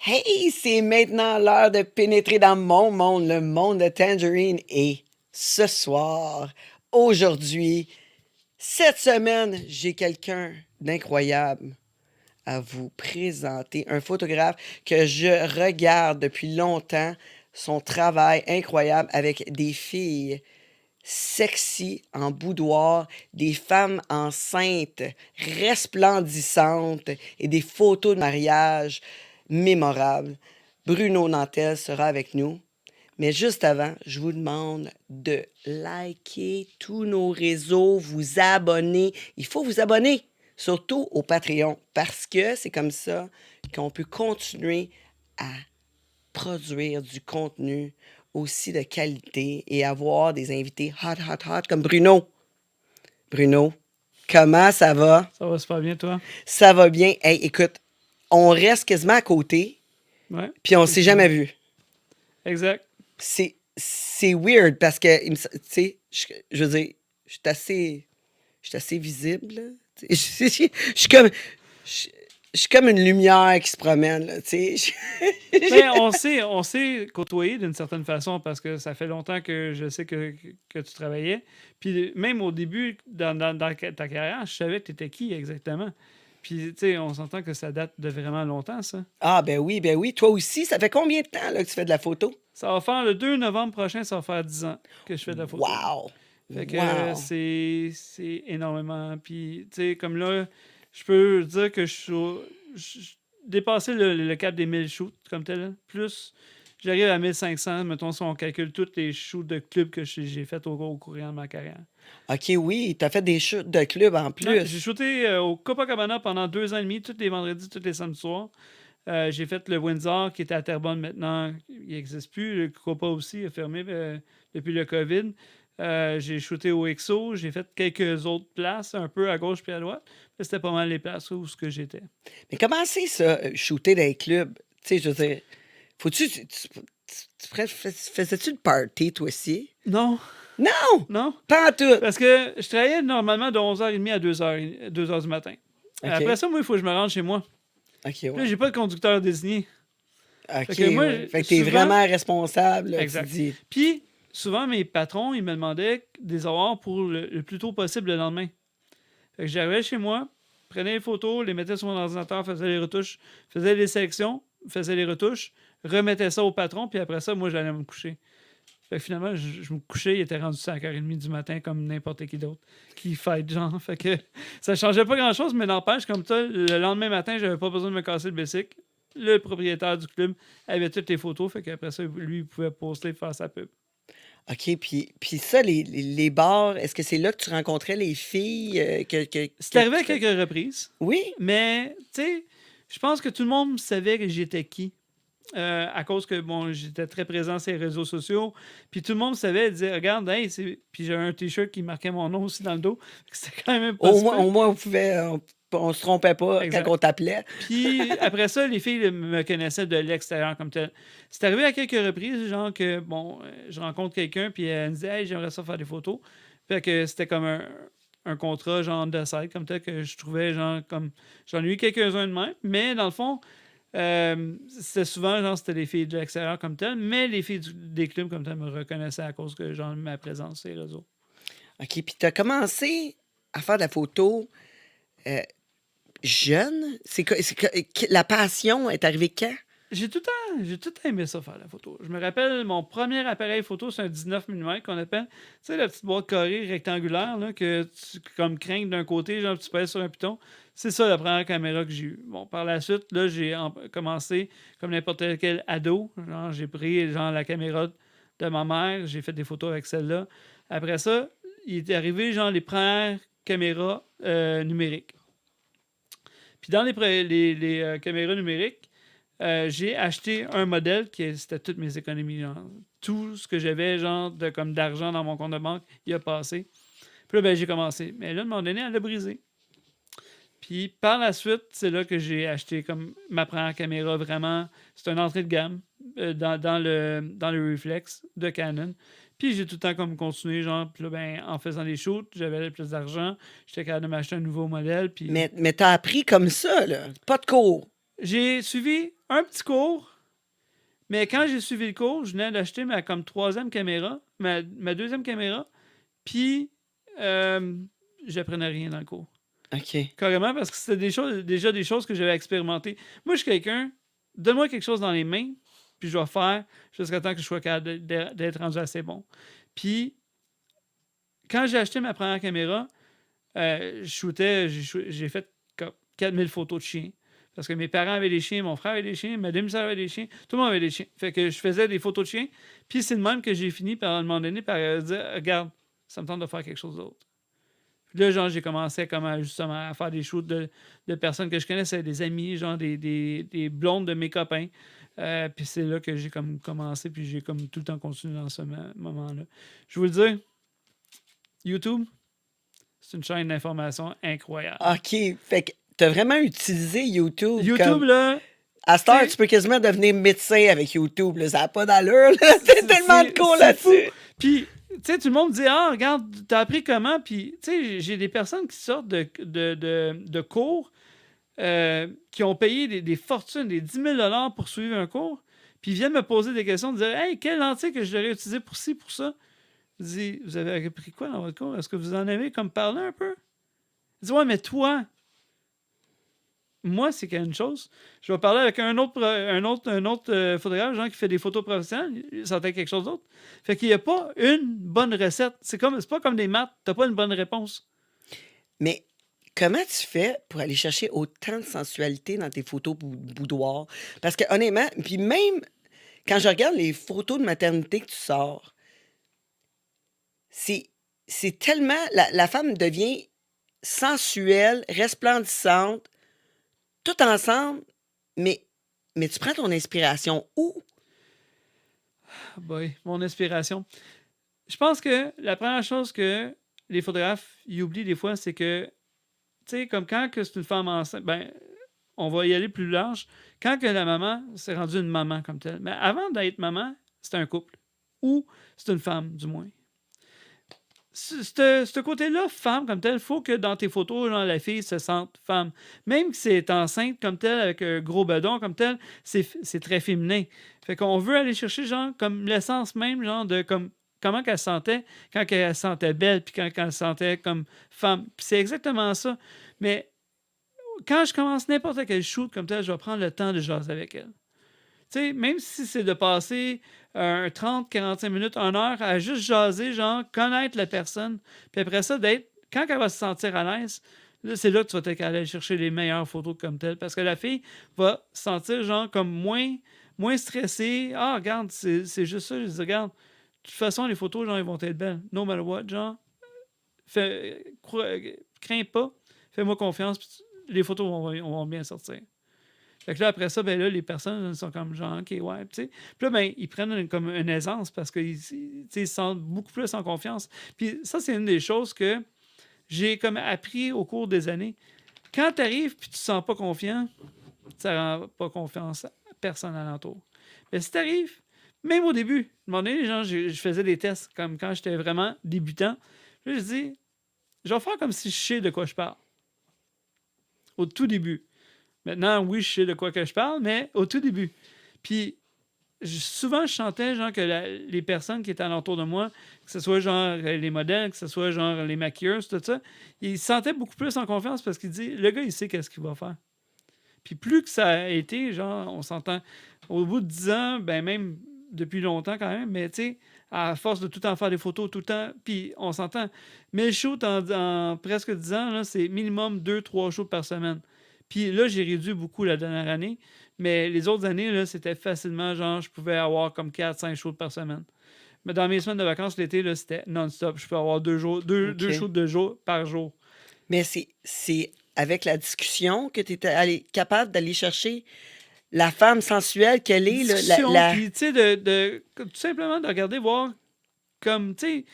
Hey, c'est maintenant l'heure de pénétrer dans mon monde, le monde de Tangerine. Et ce soir, aujourd'hui, cette semaine, j'ai quelqu'un d'incroyable à vous présenter. Un photographe que je regarde depuis longtemps. Son travail incroyable avec des filles sexy en boudoir, des femmes enceintes resplendissantes et des photos de mariage mémorables. Bruno Nantel sera avec nous. Mais juste avant, je vous demande de liker tous nos réseaux, vous abonner. Il faut vous abonner, surtout au Patreon, parce que c'est comme ça qu'on peut continuer à produire du contenu aussi de qualité et avoir des invités hot comme Bruno. Bruno, comment ça va? Ça va super bien, toi? Ça va bien. Hey, écoute, on reste quasiment à côté, Ouais. puis on s'est jamais vu. Exact. C'est weird parce que, tu sais, je veux dire, je suis assez visible, là. Tu sais, je suis comme... Je suis comme une lumière qui se promène, là, tu sais. Mais on s'est côtoyé d'une certaine façon parce que ça fait longtemps que je sais que tu travaillais. Puis même au début, dans ta carrière, je savais que tu étais qui exactement. Puis, tu sais, on s'entend que ça date de vraiment longtemps, ça. Ah, ben oui, ben oui. Toi aussi, ça fait combien de temps là, que tu fais de la photo? Ça va faire le 2 novembre prochain, ça va faire 10 ans que je fais de la photo. Wow! Fait que Wow! c'est énormément. Puis, tu sais, comme là, je peux dire que je dépassé le cap des 1000 shoots comme tel. Là. Plus, j'arrive à 1500, mettons, si on calcule tous les shoots de club que j'ai fait au courant de ma carrière. OK, oui, t'as fait des shoots de club en Ouais, j'ai plus. shooté au Copacabana pendant 2 ans et demi, tous les vendredis, tous les samedis soirs. J'ai fait le Windsor qui était à Terrebonne maintenant. Il n'existe plus. Le Copa aussi a fermé depuis le COVID. J'ai shooté au EXO. J'ai fait quelques autres places, un peu à gauche puis à droite. Mais c'était pas mal les places où ce que j'étais. Mais comment c'est ça, shooter dans les clubs? Tu sais, je veux dire, faut-tu... faisais-tu le party, toi aussi? Non, Non! non. Pas en tout! Parce que je travaillais normalement de 11h30 à 2h du matin. OK. Après ça, moi, il faut que je me rende chez moi. OK, Puis là, ouais. j'ai pas de conducteur désigné. OK, Fait que moi, ouais. Fait que t'es souvent, vraiment responsable, là, tu exact. dis. Puis, souvent, mes patrons, ils me demandaient des horaires pour le plus tôt possible le lendemain. Fait que j'arrivais chez moi, prenais les photos, les mettais sur mon ordinateur, faisais les retouches, faisais les sélections, faisais les retouches, remettais ça au patron, puis après ça, moi, j'allais me coucher. Fait que finalement, je me couchais, il était rendu 5h30 du matin, comme n'importe qui d'autre, qui fight, genre. Fait que ça changeait pas grand-chose, mais n'empêche, comme ça, le lendemain matin, j'avais pas besoin de me casser le bicycle. Le propriétaire du club avait toutes les photos, fait qu'après ça, lui, il pouvait poster, faire sa pub. OK, puis ça, les bars, est-ce que c'est là que tu rencontrais les filles C'est arrivé à quelques reprises, Oui? mais, tu sais, je pense que tout le monde savait que j'étais qui. À cause que bon, j'étais très présent sur les réseaux sociaux. Puis tout le monde savait dire regarde, hey, puis j'avais un t-shirt qui marquait mon nom aussi dans le dos. C'était quand même pas super. Au moins, on se trompait pas quand Exact. on t'appelait. Puis après ça, les filles me connaissaient de l'extérieur comme tel. C'est arrivé à quelques reprises, genre que bon, je rencontre quelqu'un, puis elle me dit hey, j'aimerais ça faire des photos. Fait que c'était comme un contrat, genre de site, comme tel, que je trouvais, genre, comme. J'en ai eu quelques-uns de même, mais dans le fond, c'était souvent, genre, c'était les filles de l'extérieur comme tel, mais les filles des clubs comme tel me reconnaissaient à cause que, genre, ma présence sur les réseaux. OK, puis tu as commencé à faire de la photo euh, jeune. La passion est arrivée quand? J'ai tout le temps aimé ça faire la photo. Je me rappelle, mon premier appareil photo, c'est un 19 mm qu'on appelle. Tu sais, la petite boîte carrée rectangulaire, là, que tu comme crains d'un côté, genre, tu pèses sur un piton. C'est ça la première caméra que j'ai eue. Bon, par la suite, là, commencé comme n'importe quel ado. Genre, j'ai pris, genre, la caméra de ma mère, j'ai fait des photos avec celle-là. Après ça, il est arrivé, genre, les premières caméras numériques. Puis dans les caméras numériques, j'ai acheté un modèle c'était toutes mes économies. Genre. Tout ce que j'avais genre comme d'argent dans mon compte de banque, il a passé. Puis là, ben, j'ai commencé. Mais là, à un moment donné, elle a brisé. Puis par la suite, c'est là que j'ai acheté comme ma première caméra vraiment. C'est une entrée de gamme dans le reflex de Canon. Puis j'ai tout le temps comme continué, genre, puis là, ben, en faisant des shoots, j'avais plus d'argent. J'étais capable de m'acheter un nouveau modèle. Puis Mais t'as appris comme ça, là. Pas de cours. j'ai suivi un petit cours, mais quand j'ai suivi le cours, je venais d'acheter ma comme troisième caméra, ma deuxième caméra, puis j'apprenais rien dans le cours. OK. Carrément, parce que c'était déjà des choses que j'avais expérimentées. Moi, je suis quelqu'un, donne-moi quelque chose dans les mains, puis je vais faire jusqu'à temps que je sois capable d'être rendu assez bon. Puis, quand j'ai acheté ma première caméra, j'ai fait comme 4000 photos de chiens. Parce que mes parents avaient des chiens, mon frère avait des chiens, ma demi-sœur avait des chiens, tout le monde avait des chiens. Fait que je faisais des photos de chiens. Puis c'est de même que j'ai fini par, à un moment donné, par dire, regarde, ça me tente de faire quelque chose d'autre. Puis là, genre, j'ai commencé justement à faire des shoots de personnes que je connaissais, des amis, genre des blondes de mes copains. Puis c'est là que j'ai comme commencé, puis j'ai comme tout le temps continué dans ce moment-là. Je vous le dis, YouTube, c'est une chaîne d'information incroyable. OK. Fait que t'as vraiment utilisé YouTube. YouTube, comme... là, À cette heure, t'sais- tu peux quasiment devenir médecin avec YouTube. Là. Ça n'a pas d'allure. Là. T'as tellement de cours c'est fou. là-dessus. Puis, tu sais, tout le monde dit, ah, regarde, t'as appris comment? Puis, tu sais, j'ai des personnes qui sortent de cours qui ont payé des fortunes, des 10 000 pour suivre un cours, puis ils viennent me poser des questions, de dire, hey, quelle lentille que je devrais utiliser pour ci, pour ça? Je dis, vous avez appris quoi dans votre cours? Est-ce que vous en avez comme parlé un peu? Je dis, ouais, mais toi, moi, c'est qu'il y a une chose. Je vais parler avec un autre photographe, genre qui fait des photos professionnelles, ça va être quelque chose d'autre. Fait qu'il n'y a pas une bonne recette. C'est pas comme des maths, t'as pas une bonne réponse. Mais comment tu fais pour aller chercher autant de sensualité dans tes photos boudoir? Parce que honnêtement, puis même quand je regarde les photos de maternité que tu sors, c'est tellement... La femme devient sensuelle, resplendissante, tout ensemble, mais tu prends ton inspiration où? Ah boy, mon inspiration. Je pense que la première chose que les photographes ils oublient des fois, c'est que, tu sais, comme quand que c'est une femme enceinte, ben, on va y aller plus large. Quand que la maman s'est rendue une maman comme telle. Mais avant d'être maman, c'était un couple. Ou c'est une femme, du moins. Ce côté-là, femme comme telle, il faut que dans tes photos, genre, la fille se sente femme. Même si c'est enceinte comme telle, avec un gros bedon comme tel, c'est très féminin. Fait qu'on veut aller chercher, genre, comme l'essence même, genre, de comme comment qu'elle se sentait quand elle se sentait belle, puis quand elle se sentait comme femme. Puis c'est exactement ça. Mais quand je commence n'importe quel shoot comme tel, je vais prendre le temps de jaser avec elle. Tu sais, même si c'est de passer 30, 45 minutes, 1 heure à juste jaser, genre, connaître la personne, puis après ça, quand elle va se sentir à l'aise, là, c'est là que tu vas aller chercher les meilleures photos comme telles, parce que la fille va se sentir, genre, comme moins stressée. Ah, regarde, c'est juste ça. Je dis, regarde, de toute façon, les photos, genre, ils vont être belles. No matter what, genre, crains pas, fais-moi confiance, puis les photos vont bien sortir. Fait que là, après ça, ben là, les personnes sont comme genre, OK, ouais, tu sais. Puis là, ben, ils prennent comme une aisance parce qu'ils se sentent beaucoup plus en confiance. Puis ça, c'est une des choses que j'ai comme appris au cours des années. Quand tu arrives puis tu te sens pas confiant, ça rend pas confiance à personne alentour. Mais si tu arrives, même au début, à un moment donné, les gens, je faisais des tests comme quand j'étais vraiment débutant. Là, je dis, je vais faire comme si je sais de quoi je parle. Au tout début. Maintenant, oui, je sais de quoi que je parle, mais au tout début. Puis, souvent, je sentais genre que les personnes qui étaient alentour de moi, que ce soit genre les modèles, que ce soit genre les maquilleurs, tout ça, ils se sentaient beaucoup plus en confiance parce qu'ils disent, le gars, il sait qu'est-ce qu'il va faire. Puis plus que ça a été, genre, on s'entend, au bout de 10 ans, ben même depuis longtemps quand même, mais tu sais, à force de tout le temps faire des photos, tout le temps, puis on s'entend. Mais le shoot en presque 10 ans, là, c'est minimum 2-3 shoots par semaine. Puis là, j'ai réduit beaucoup la dernière année. Mais les autres années, là, c'était facilement, genre, je pouvais avoir comme 4-5 shoots par semaine. Mais dans mes semaines de vacances, l'été, là, c'était non-stop. Je peux avoir deux OK. shoots de jour par jour. Mais c'est avec la discussion que tu es capable d'aller chercher la femme sensuelle qu'elle est. Là, Discussion, puis, tu sais, tout simplement de regarder, voir comme, tu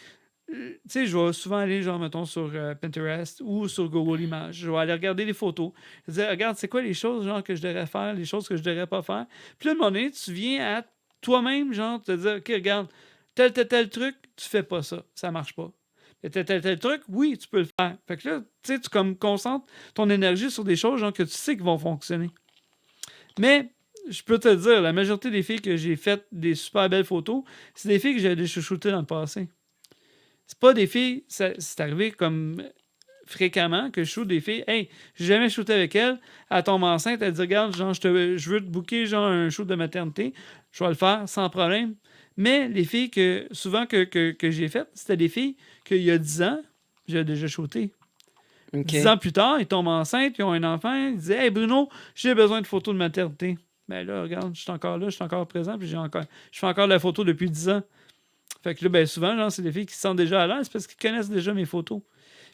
sais, je vais souvent aller, genre, mettons, sur Pinterest ou sur Google Images. Je vais aller regarder les photos. Je vais dire, regarde, c'est quoi les choses, genre, que je devrais faire, les choses que je devrais pas faire. Puis là, à un moment donné, tu viens à toi-même, genre, te dire, OK, regarde, tel truc, tu fais pas ça. Ça marche pas. Mais tel truc, oui, tu peux le faire. Fait que là, tu sais, tu comme concentres ton énergie sur des choses, genre, que tu sais qui vont fonctionner. Mais je peux te dire, la majorité des filles que j'ai faites des super belles photos, c'est des filles que j'avais déjà shootées dans le passé. C'est pas des filles, c'est arrivé comme fréquemment que je shoot des filles. Hey, j'ai jamais shooté avec elle. Elle tombe enceinte, elle dit regarde, genre, je veux te booker genre un shoot de maternité. Je vais le faire sans problème. Mais les filles que souvent que j'ai faites, c'était des filles qu'il y a 10 ans, j'ai déjà shooté. OK. 10 ans plus tard, ils tombent enceintes, ils ont un enfant, ils disent hey Bruno, j'ai besoin de photos de maternité. Ben là, regarde, je suis encore là, je suis encore présent, puis je fais encore de la photo depuis 10 ans. Fait que là, ben souvent, genre, c'est des filles qui se sentent déjà à l'aise parce qu'ils connaissent déjà mes photos.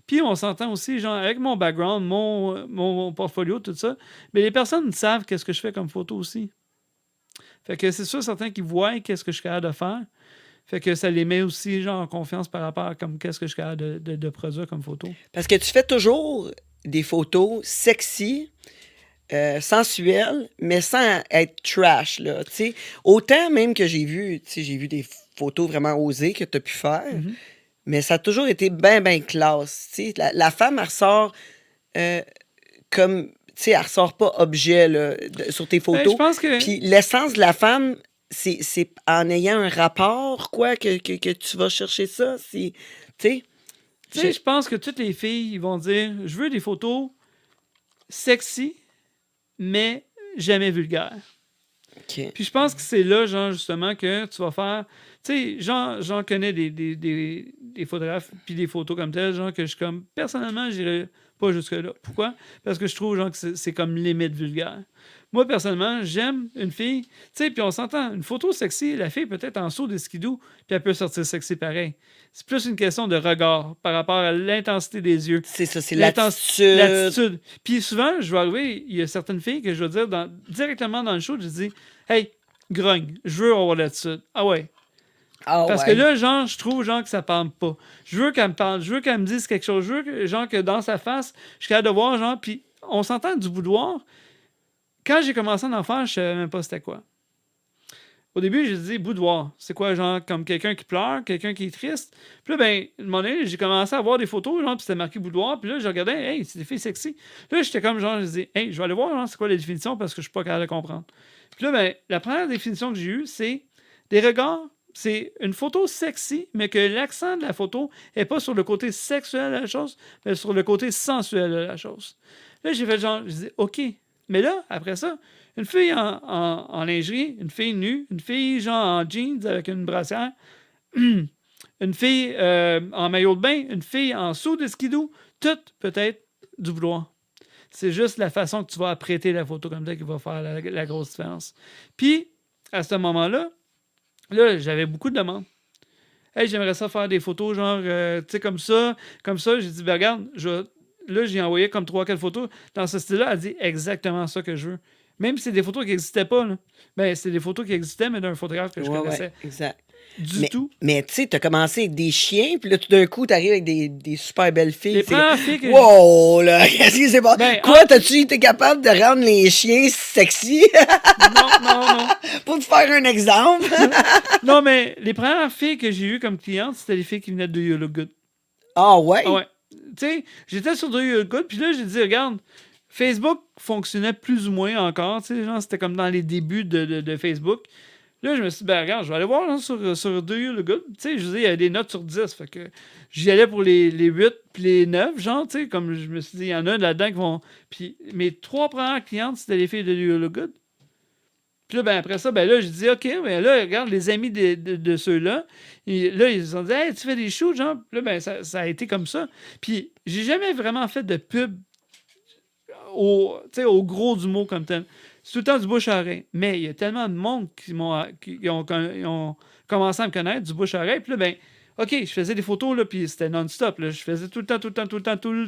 Puis on s'entend aussi, genre, avec mon background, mon portfolio, tout ça, mais les personnes savent qu'est-ce que je fais comme photo aussi. Fait que c'est sûr, certains qui voient qu'est-ce que je suis capable de faire. Fait que ça les met aussi, genre, en confiance par rapport à comme qu'est-ce que je suis capable de produire comme photo. Parce que tu fais toujours des photos sexy, sensuelles, mais sans être trash, là, tu sais. Autant même que j'ai vu des photos vraiment osées que tu as pu faire, mais ça a toujours été bien, bien classe, tu sais. La femme, elle ressort comme, tu sais, elle ressort pas objet, là, sur tes Ben, photos. je pense que... Puis l'essence de la femme, c'est en ayant un rapport, quoi, que tu vas chercher ça. Tu sais, Tu sais, je pense que toutes les filles ils vont dire je veux des photos sexy, mais jamais vulgaires. OK. Puis je pense que c'est là, genre, justement, que tu vas faire. Tu sais, j'en connais des photographes, puis des photos comme telles, genre, que je suis comme. Personnellement, j'irais pas jusque-là. Pourquoi? Parce que je trouve, genre, que c'est comme limite vulgaire. Moi, personnellement, j'aime une fille. Tu sais, puis on s'entend, une photo sexy, la fille peut être en saut de skidoo, puis elle peut sortir sexy pareil. C'est plus une question de regard par rapport à l'intensité des yeux. C'est ça, c'est L'attitude. l'attitude. Puis souvent, je vais arriver, il y a certaines filles que je vais dire directement dans le show, je dis hey, grogne, je veux avoir l'attitude. Ah ouais. Ah Parce ouais. que là, genre, je trouve, genre, que ça parle pas. Je veux qu'elle me parle, je veux qu'elle me dise quelque chose, je veux que, genre, que dans sa face, je suis capable de voir, genre, puis on s'entend du boudoir. Quand j'ai commencé à en faire, je savais même pas c'était quoi. Au début, j'ai dit boudoir. C'est quoi, genre, comme quelqu'un qui pleure, quelqu'un qui est triste. Puis là, ben, à un moment donné, j'ai commencé à voir des photos, genre, puis c'était marqué boudoir. Puis là, je regardais, hey, c'est des filles sexy. Là, j'étais comme, genre, je dis, hey, je vais aller voir, genre, c'est quoi la définition parce que je suis pas capable de comprendre. Puis là, ben, la première définition que j'ai eue, c'est des regards. C'est une photo sexy, mais que l'accent de la photo n'est pas sur le côté sexuel de la chose, mais sur le côté sensuel de la chose. Là, j'ai fait genre, je dis, OK. Mais là, après ça, une fille en lingerie, une fille nue, une fille genre en jeans avec une brassière, une fille en maillot de bain, une fille en sous de skidoo, tout peut être du vouloir. C'est juste la façon que tu vas apprêter la photo comme ça qui va faire la grosse différence. Puis, à ce moment-là, là, j'avais beaucoup de demandes. Hey, j'aimerais ça faire des photos, genre, tu sais, comme ça. Comme ça, j'ai dit, ben, regarde, là, j'ai envoyé comme 3-4 photos. Dans ce style-là, elle dit exactement ça que je veux. Même si c'est des photos qui n'existaient pas, là. Ben, c'est des photos qui existaient, mais d'un photographe que je connaissais. Ouais, exact. Du tout. Mais tu sais, t'as commencé avec des chiens, puis là, tout d'un coup, t'arrives avec des super belles filles. Les c'est premières comme, filles que wow, là, qu'est-ce qui s'est passé? Ben, Quoi, t'as-tu été capable de rendre les chiens sexy? Non. Pour te faire un exemple. Non, mais les premières filles que j'ai eues comme clientes, c'était les filles qui venaient de You Look Good. Ah ouais? Ah ouais. Tu sais, j'étais sur Do You Look Good, puis là, j'ai dit, regarde, Facebook fonctionnait plus ou moins encore, tu sais, genre, c'était comme dans les débuts de Facebook. Là, je me suis dit, ben regarde, je vais aller voir là, sur Do You Look Good. Tu sais, je veux dire, il y a des notes sur 10, fait que j'y allais pour les 8 puis les 9, genre, tu sais, comme je me suis dit, il y en a là-dedans qui vont... Puis mes 3 premières clientes, c'était les filles de Do You Look Good. Puis là, ben après ça, ben là, je dis, OK, ben là, regarde, les amis de ceux-là, là, ils se sont dit, hey, tu fais des shoots, genre. Puis là, ben ça a été comme ça. Puis j'ai jamais vraiment fait de pub au gros du mot comme tel. C'est tout le temps du bouche à oreille. Mais il y a tellement de monde qui ont commencé à me connaître du bouche à oreille. Puis là, ben, OK, je faisais des photos, là, puis c'était non-stop. Là. Je faisais tout le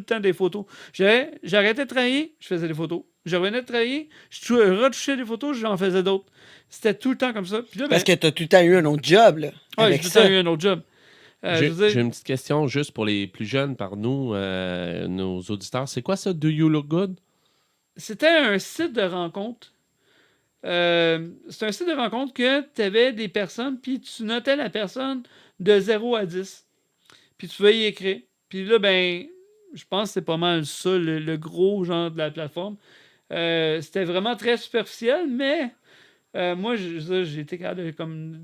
temps des photos. J'arrêtais de travailler, je faisais des photos. Je revenais de travailler, je retouchais des photos, j'en faisais d'autres. C'était tout le temps comme ça. Puis là, ben, Parce que t'as tout le temps eu un autre job, là. ouais, avec j'ai tout le ça. temps eu un autre job. Je veux dire, J'ai une petite question juste pour les plus jeunes par nous, nos auditeurs. C'est quoi ça, Do You Look Good? c'était un site de rencontre. C'est un site de rencontre que tu avais des personnes, puis tu notais la personne de 0 à 10. Puis tu pouvais y écrire. Puis là, ben, je pense que c'est pas mal ça, le gros genre de la plateforme. C'était vraiment très superficiel, mais Moi, j'ai été capable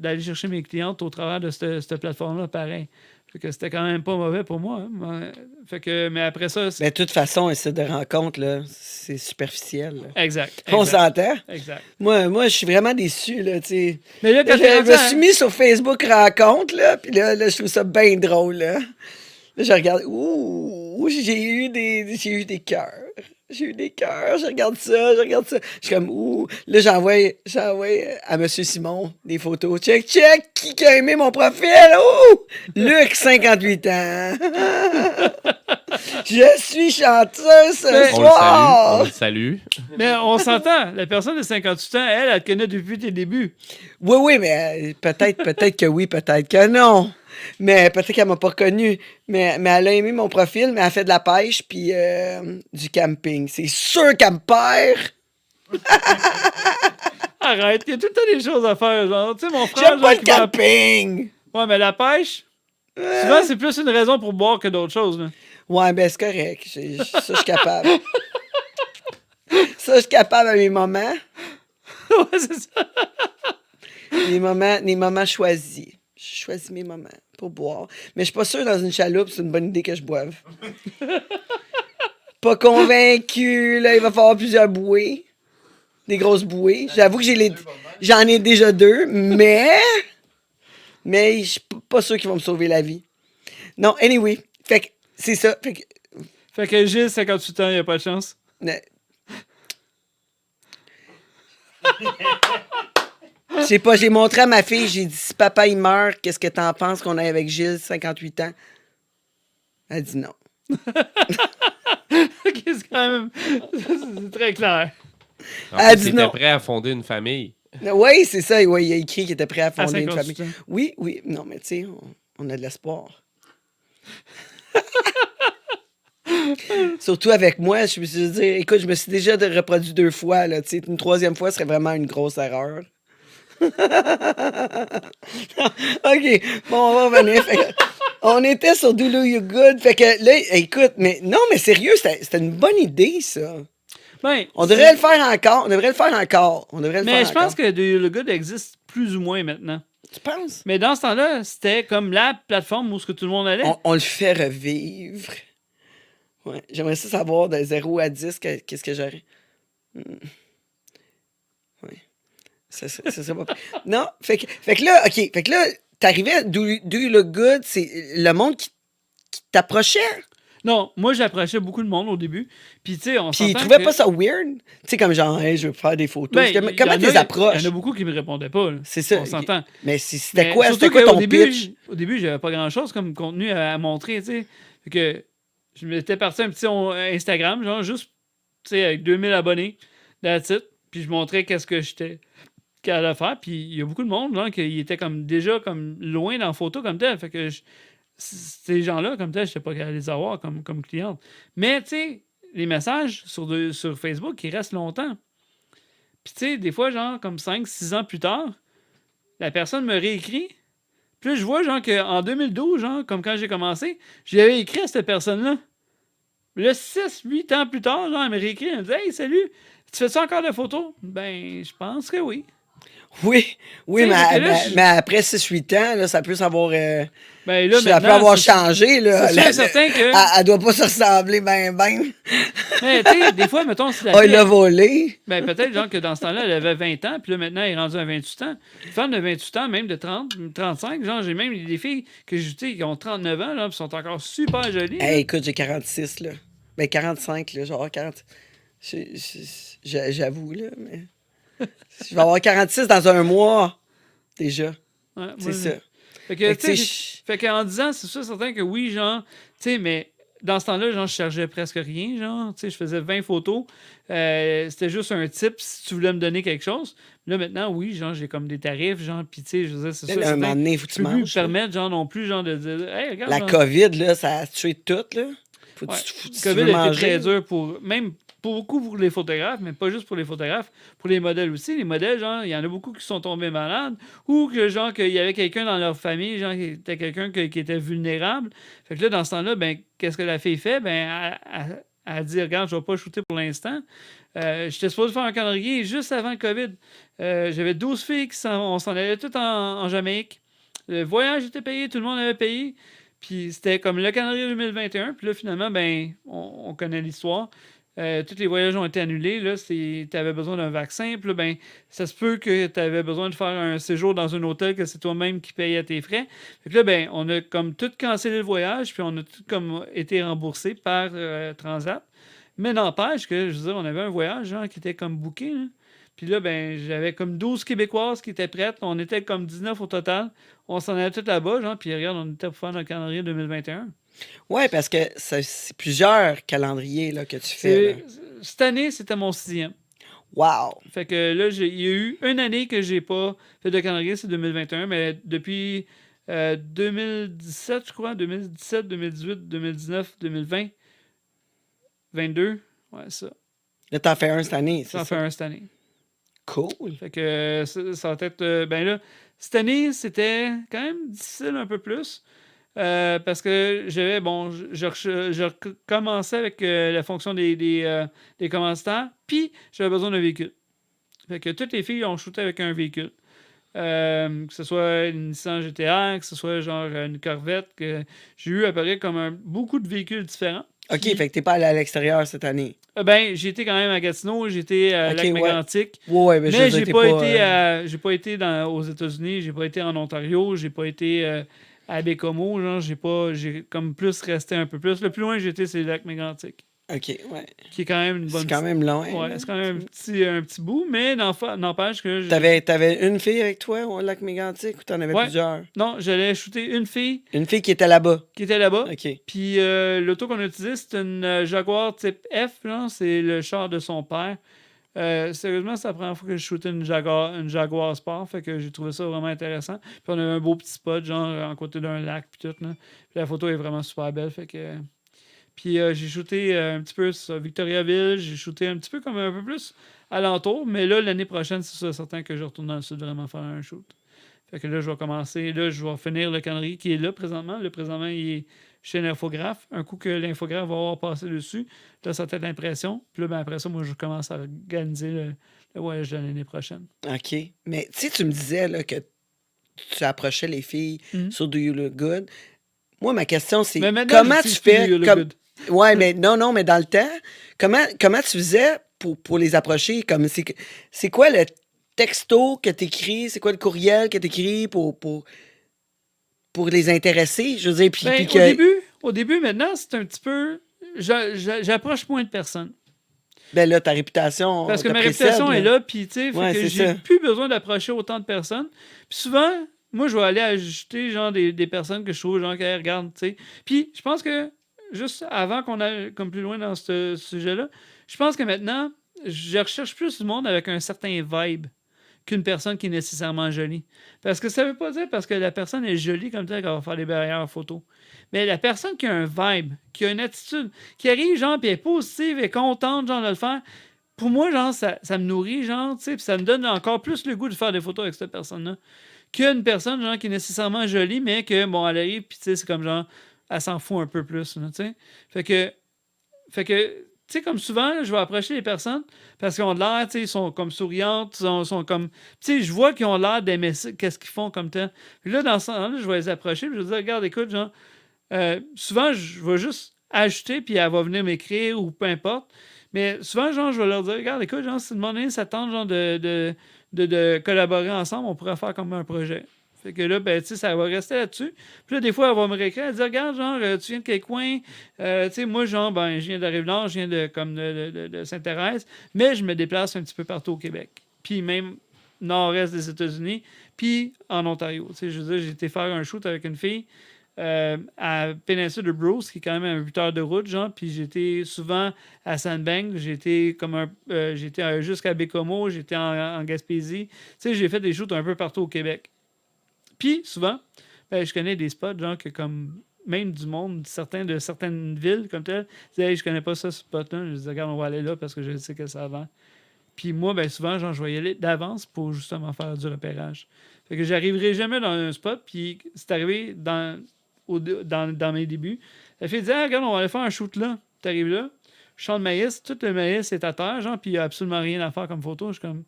d'aller chercher mes clientes au travers de cette plateforme-là, pareil. Fait que c'était quand même pas mauvais pour moi. Hein. Fait que, mais après ça, Mais de toute façon, un site de rencontre, là, c'est superficiel. Là. exact. On s'entend? Exact. Moi, je suis vraiment déçu, là, tu sais. Mais là, quand Je me suis mis sur Facebook Rencontre, là, puis là, je trouve ça bien drôle, là. Là, je regarde, j'ai eu des cœurs. J'ai eu des cœurs, je regarde ça. Je suis comme, Là, j'envoie à M. Simon des photos. Check, qui a aimé mon profil? Luc, 58 ans. Je suis chanteuse ce soir. On le salue. Mais on s'entend. La personne de 58 ans, elle te connaît depuis tes débuts. Oui, mais peut-être que oui, peut-être que non. Mais peut-être qu'elle m'a pas reconnu. Mais elle a aimé mon profil, mais elle fait de la pêche puis du camping. C'est sûr qu'elle me perd. Arrête, il y a tout le temps des choses à faire. Genre, tu sais, mon frère. J'aime pas le qui va- camping. Ouais, mais la pêche, souvent, c'est plus une raison pour boire que d'autres choses. Là. Ouais, ben c'est correct. Ça, je suis capable. Ça, je suis capable à mes moments. Ouais, c'est ça. Les moments choisis. Je choisis mes moments pour boire. Mais je suis pas sûre dans une chaloupe, c'est une bonne idée que je boive. Pas convaincu, là, il va falloir plusieurs bouées. Des grosses bouées. J'avoue que j'en ai déjà 2, mais je suis pas sûr qu'ils vont me sauver la vie. Non, anyway. Fait que c'est ça. Fait que Gilles, 58 ans, il n'y a pas de chance. Je sais pas, j'ai montré à ma fille, j'ai dit si papa il meurt, qu'est-ce que t'en penses qu'on ait avec Gilles, 58 ans? Elle dit non. Ok, c'est quand même. C'est très clair. En Elle plus, dit il était non. prêt à fonder une famille. Oui, c'est ça. Ouais, il a écrit qu'il était prêt à fonder une 58 famille. ans. Oui. Non, mais tu sais, on a de l'espoir. Surtout avec moi, je me suis dit, écoute, je me suis déjà reproduit 2 fois. Là, tu sais, une 3e fois serait vraiment une grosse erreur. OK, bon, on va revenir. On était sur Do You Good. Fait que là, écoute, mais sérieux, c'était une bonne idée, ça. Ben, On devrait le faire encore. mais je pense que Do You Look Good existe plus ou moins maintenant. Tu penses? Mais dans ce temps-là, c'était comme la plateforme où ce que tout le monde allait. On le fait revivre. Ouais. J'aimerais ça savoir de 0 à 10, qu'est-ce que j'aurais. Oui. Ça serait pas... Non, fait que là, OK. Fait que là, t'arrivais à Do You Look Good, c'est le monde qui t'approchait. Non, moi, j'approchais beaucoup de monde au début. Puis, tu sais, on Puis ils s'entend trouvaient que- pas ça weird. Tu sais, comme genre, hey, je veux faire des photos. Ben, Comment il tu y en les a- approches? Il y en a beaucoup qui me répondaient pas. Là. C'est ça. On s'entend. Mais c'était Mais quoi surtout ton qu'au début, pitch? Au début, j'avais pas grand-chose comme contenu à montrer, tu sais. Fait que je m'étais parti un petit Instagram, genre juste, tu sais, avec 2000 abonnés, that's it. Puis je montrais qu'est-ce que j'étais capable de faire. Puis il y a beaucoup de monde, genre, qui était comme déjà comme loin dans la photo comme tel. Fait que ces gens-là, comme tel, je n'étais pas capable de les avoir comme cliente. Mais, tu sais, les messages sur Facebook, ils restent longtemps. Puis, tu sais, des fois, genre, comme 5-6 ans plus tard, la personne me réécrit. Puis là, je vois, genre, qu'en 2012, genre, comme quand j'ai commencé, j'avais écrit à cette personne-là. Là, 6-8 ans plus tard, genre, elle me réécrit. Elle me dit « Hey, salut, tu fais ça encore de photos? » Ben, je pense que oui. Oui, T'sais, mais après 6-8 ans, là, ça peut savoir... Ben, là, ça peut maintenant, avoir changé, là. c'est sûr et certain que... Elle doit pas se ressembler ben. Mais, tu sais, des fois, mettons, si la Oh, il fille- l'a volé. Ben, peut-être, genre, que dans ce temps-là, elle avait 20 ans, puis là, maintenant, elle est rendue à 28 ans. Une femme de 28 ans, même de 30, 35, genre, j'ai même des filles que tu sais, qui ont 39 ans, là, puis sont encore super jolies. Hey, écoute, j'ai 46, là. Ben, 45, là, genre 40. J'avoue, là, mais... Je vais avoir 46 dans un mois, déjà. Ouais, C'est moi, ça. Fait que, Fait que, tu tu sais, sais, fait qu'en disant, c'est sûr, certain que oui, genre, tu sais, mais dans ce temps-là, genre, je chargeais presque rien, genre, tu sais, je faisais 20 photos. C'était juste un tip si tu voulais me donner quelque chose. Là, maintenant, oui, genre, j'ai comme des tarifs, genre, puis tu sais, je veux dire, c'est là, sûr, à un moment certain, donné, faut que je tu peux plus me manges. là. permettre, genre, non plus, genre, de dire, hey, regarde, La genre, COVID, là, ça a tué tout, là. Faut que ouais, tu le veux COVID a été manger. très dur pour, même pour beaucoup pour les photographes, mais pas juste pour les photographes, pour les modèles aussi. Les modèles, genre, il y en a beaucoup qui sont tombés malades ou que, genre, qu'il y avait quelqu'un dans leur famille, genre, qui était quelqu'un qui était vulnérable. Fait que là, dans ce temps-là, ben, qu'est-ce que la fille fait? Ben, a dit, regarde, je vais pas shooter pour l'instant. J'étais supposé faire un calendrier juste avant le COVID. J'avais 12 filles on s'en allait toutes en Jamaïque. Le voyage était payé, tout le monde avait payé. Puis c'était comme le calendrier 2021. Puis là, finalement, ben, on connaît l'histoire. Tous les voyages ont été annulés. Là, tu avais besoin d'un vaccin. Puis là, ben, ça se peut que tu avais besoin de faire un séjour dans un hôtel que c'est toi-même qui payais à tes frais. Fait que là, ben, on a comme tout cancellé le voyage. Puis on a tout comme été remboursé par Transat. Mais n'empêche que, je veux dire, on avait un voyage genre, qui était comme booké. Là. Puis là, ben, j'avais comme 12 Québécoises qui étaient prêtes. On était comme 19 au total. On s'en allait toutes là-bas, genre. Puis regarde, on était pour faire notre calendrier 2021. Ouais, parce que c'est plusieurs calendriers là, que tu fais. Là. Cette année, c'était mon 6e. Wow! Fait que là, il y a eu une année que j'ai pas fait de calendrier, c'est 2021. Mais depuis 2017, je crois, 2017, 2018, 2019, 2020, 22, ouais, ça. Là, t'en fais un cette année, c'est J'en ça? fais un cette année. Cool! Fait que ça va être. Ben là, cette année, c'était quand même difficile un peu plus. Parce que j'avais, bon, je recommençais avec la fonction des commanditaires, puis j'avais besoin d'un véhicule. Fait que toutes les filles ont shooté avec un véhicule. Que ce soit une Nissan GT-R, que ce soit genre une Corvette, que j'ai eu à peu près comme beaucoup de véhicules différents. OK, Puis, fait que t'es pas allé à l'extérieur cette année. ben, j'ai été quand même à Gatineau, j'ai été à Ok, Lac-Mégantic. Ouais, mais je veux Mais dire, j'ai t'es pas, j'ai pas été aux États-Unis, j'ai pas été en Ontario, j'ai pas été à Bécomo, genre j'ai comme plus resté un peu plus. Le plus loin que j'ai été, c'est le Lac-Mégantic, OK, ouais. qui est quand même une bonne. C'est quand même loin. Ouais, là. c'est quand même un petit bout, mais n'empêche que T'avais une fille avec toi au lac Mégantic ou t'en avais Ouais. plusieurs? non, j'allais shooter une fille Une fille qui était là-bas. qui était là-bas. OK. Puis l'auto qu'on a utilisé, c'est une Jaguar type F, genre, c'est le char de son père. Sérieusement, c'est la première fois que je shootais une Jaguar Sport, fait que j'ai trouvé ça vraiment intéressant. Puis on avait un beau petit spot, genre, en côté d'un lac, puis tout, là. Puis la photo est vraiment super belle, fait que... Puis j'ai shooté un petit peu sur Victoriaville, j'ai shooté un petit peu comme un peu plus alentour, mais là, l'année prochaine, c'est sûr certain que je retourne dans le sud vraiment faire un shoot. Fait que là, je vais commencer, là, je vais finir le calendrier qui est là présentement. Là, présentement, il est chez l'infographe. Un coup que l'infographe va avoir passé dessus, là, ça va être l'impression. Puis là, ben, après ça, moi, je commence à organiser le voyage de l'année prochaine. OK. Mais tu sais, tu me disais là, que tu approchais les filles sur Do You Look Good. Moi, ma question, c'est Mais maintenant, comment je tu sais fais... Do You Look comme... Good. Ouais, mais non, mais dans le temps, comment tu faisais pour les approcher? Comme c'est quoi le texto que t'écris? C'est quoi le courriel que t'écris pour les intéresser? Je veux dire, puis Ben, que... au début, maintenant, c'est un petit peu... J'approche moins de personnes. Ben là, ta réputation Parce que te ma précède, réputation est là, puis tu sais, fait Ouais, que c'est j'ai ça. plus besoin d'approcher autant de personnes. Puis souvent, moi, je vais aller ajouter genre des personnes que je trouve, genre, qui regardent, tu sais. Puis je pense que, juste avant qu'on aille comme plus loin dans ce sujet-là, je pense que maintenant, je recherche plus du monde avec un certain vibe qu'une personne qui est nécessairement jolie. Parce que ça veut pas dire parce que la personne est jolie comme ça qu'elle va faire les meilleures photos. Mais la personne qui a un vibe, qui a une attitude, qui arrive, genre, puis elle est positive et contente, genre, de le faire, pour moi, genre, ça me nourrit, genre, tu sais, puis ça me donne encore plus le goût de faire des photos avec cette personne-là. Qu'une personne, genre, qui est nécessairement jolie, mais que, bon, elle arrive, puis tu sais, c'est comme, genre, elle s'en fout un peu plus, là, tu sais. Fait que, tu sais, comme souvent, là, je vais approcher les personnes parce qu'ils ont l'air, tu sais, ils sont comme souriantes, sont comme... Tu sais, je vois qu'ils ont l'air d'aimer ça, qu'est-ce qu'ils font comme tel. Puis là, dans ce temps-là, je vais les approcher, puis je vais dire, regarde, écoute, genre, souvent, je vais juste ajouter, puis elle va venir m'écrire ou peu importe. Mais souvent, genre, je vais leur dire, regarde, écoute, genre, si demain donné, ça tente, genre, de collaborer ensemble, on pourrait faire comme un projet. Fait que là, ben, tu sais, ça va rester là-dessus. Puis là, des fois, elle va me réécrire, elle va dire, regarde, genre, tu viens de quel coin? Tu sais, moi, genre, ben, je viens de Rive-Nord, je viens de Sainte-Thérèse, mais je me déplace un petit peu partout au Québec. Puis même nord-est des États-Unis, puis en Ontario. Tu sais, je veux dire, j'ai été faire un shoot avec une fille à Péninsule de Bruce, qui est quand même à 8 heures de route, genre, puis j'étais souvent à Sandbank, j'étais jusqu'à Bécomo, j'étais en Gaspésie. Tu sais, j'ai fait des shoots un peu partout au Québec. Puis, souvent, ben, je connais des spots, genre, que comme même du monde, de certaines villes comme telles, disent, hey, je connais pas ça, ce spot-là. Je dis, regarde, on va aller là parce que je sais que ça vend. Puis moi, ben, souvent, genre, je vais y aller d'avance pour justement faire du repérage. Fait que j'arriverai jamais dans un spot, puis c'est arrivé dans mes débuts. La fille dit, ah, regarde, on va aller faire un shoot là. T'arrives là. champ de maïs, tout le maïs est à terre, genre, puis il n'y a absolument rien à faire comme photo. Je suis comme,